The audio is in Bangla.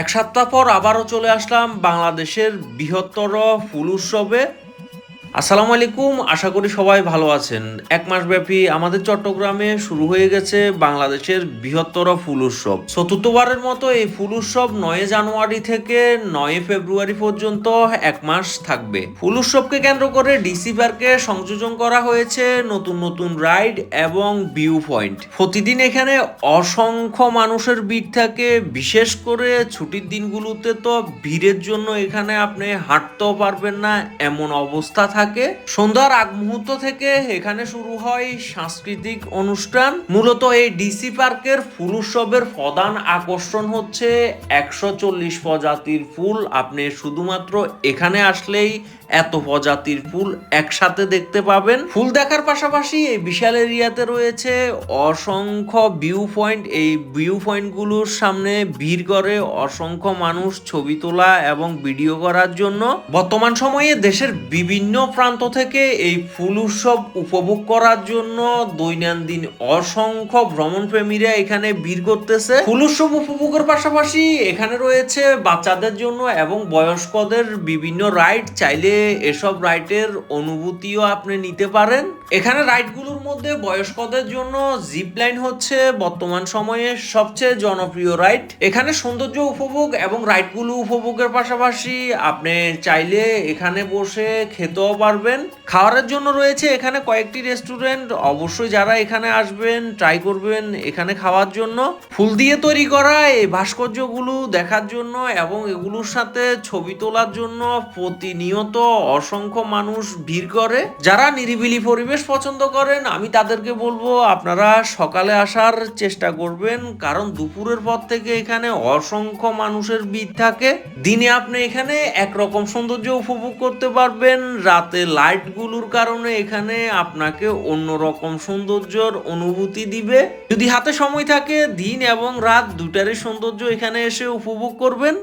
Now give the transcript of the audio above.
এক সপ্তাহ পর আবারও চলে আসলাম বাংলাদেশের বৃহত্তর ফুল উৎসবে। আসসালামু আলাইকুম, আশা করি সবাই ভালো আছেন। এক মাস ব্যাপী আমাদের চট্টগ্রামে শুরু হয়ে গেছে বাংলাদেশের বৃহত্তর ফুল উৎসব। চতুর্থবারের মতো এই ফুল উৎসব 9 জানুয়ারি থেকে 9 ফেব্রুয়ারি পর্যন্ত এক মাস থাকবে। ফুল উৎসবকে কেন্দ্র করে ডিসি পার্কে সংযোজন করা হয়েছে নতুন নতুন রাইড এবং ভিউ পয়েন্ট। প্রতিদিন এখানে অসংখ্য মানুষের ভিড় থাকে, বিশেষ করে ছুটির দিনগুলোতে তো ভিড়ের জন্য এখানে আপনি হাঁটতেও পারবেন না এমন অবস্থা থাকে। সন্ধ্যার আগ মুহূর্ত থেকে এখানে শুরু হয় সাংস্কৃতিক অনুষ্ঠান। মূলত এই ডিসি পার্কের ফুল উৎসবের প্রধান আকর্ষণ হচ্ছে 140 প্রজাতির ফুল। আপনি শুধুমাত্র এখানে আসলেই এত প্রজাতির ফুল একসাথে দেখতে পাবেন। ফুল দেখার পাশাপাশি এই বিশাল এরিয়াতে রয়েছে অসংখ্য ভিউ পয়েন্ট। এই ভিউ পয়েন্টগুলোর সামনে ভিড় করে অসংখ্য মানুষ ছবি তোলা এবং ভিডিও করার জন্য। বর্তমান সময়ে দেশের বিভিন্ন প্রান্ত থেকে এই ফুল উৎসব উপভোগ করার জন্য দৈনন্দিন অসংখ্য ভ্রমণপ্রেমীরা এখানে ভিড় করতেছে। ফুল উৎসব উপভোগের পাশাপাশি এখানে রয়েছে বাচ্চাদের জন্য এবং বয়স্কদের বিভিন্ন রাইড। চাইলে এসব রাইডের অনুভূতিও আপনি নিতে পারেন। এখানে রাইডগুলোর মধ্যে বয়স্কদের জন্য জিপ লাইন হচ্ছে বর্তমান সময়ে সবচেয়ে জনপ্রিয় রাইড। এখানে সৌন্দর্য উপভোগ এবং রাইডগুলো উপভোগের পাশাপাশি আপনি চাইলে এখানে বসে খেতেও পারবেন। খাওয়ারের জন্য রয়েছে এখানে কয়েকটি রেস্টুরেন্ট। অবশ্যই যারা এখানে আসবেন ট্রাই করবেন এখানে খাওয়ার জন্য। ফুল দিয়ে তৈরি করা এই ভাস্কর্যগুলো দেখার জন্য এবং এগুলোর সাথে ছবি তোলার জন্য প্রতিনিয়ত অসংখ্য মানুষ ভিড় করে। যারা নিরিবিলি পরিবেশ পছন্দ করেন আমি তাদেরকে বলবো আপনারা সকালে আসার চেষ্টা করবেন, কারণ দুপুরের পর থেকে এখানে অসংখ্য মানুষের ভিড় থাকে। দিনে আপনি এখানে একরকম সৌন্দর্য উপভোগ করতে পারবেন, রাতে লাইটগুলোর কারণে এখানে আপনাকে অন্যরকম সৌন্দর্যের অনুভূতি দিবে। যদি হাতে সময় থাকে দিন এবং রাত দুটারই সৌন্দর্য এখানে এসে উপভোগ করবেন।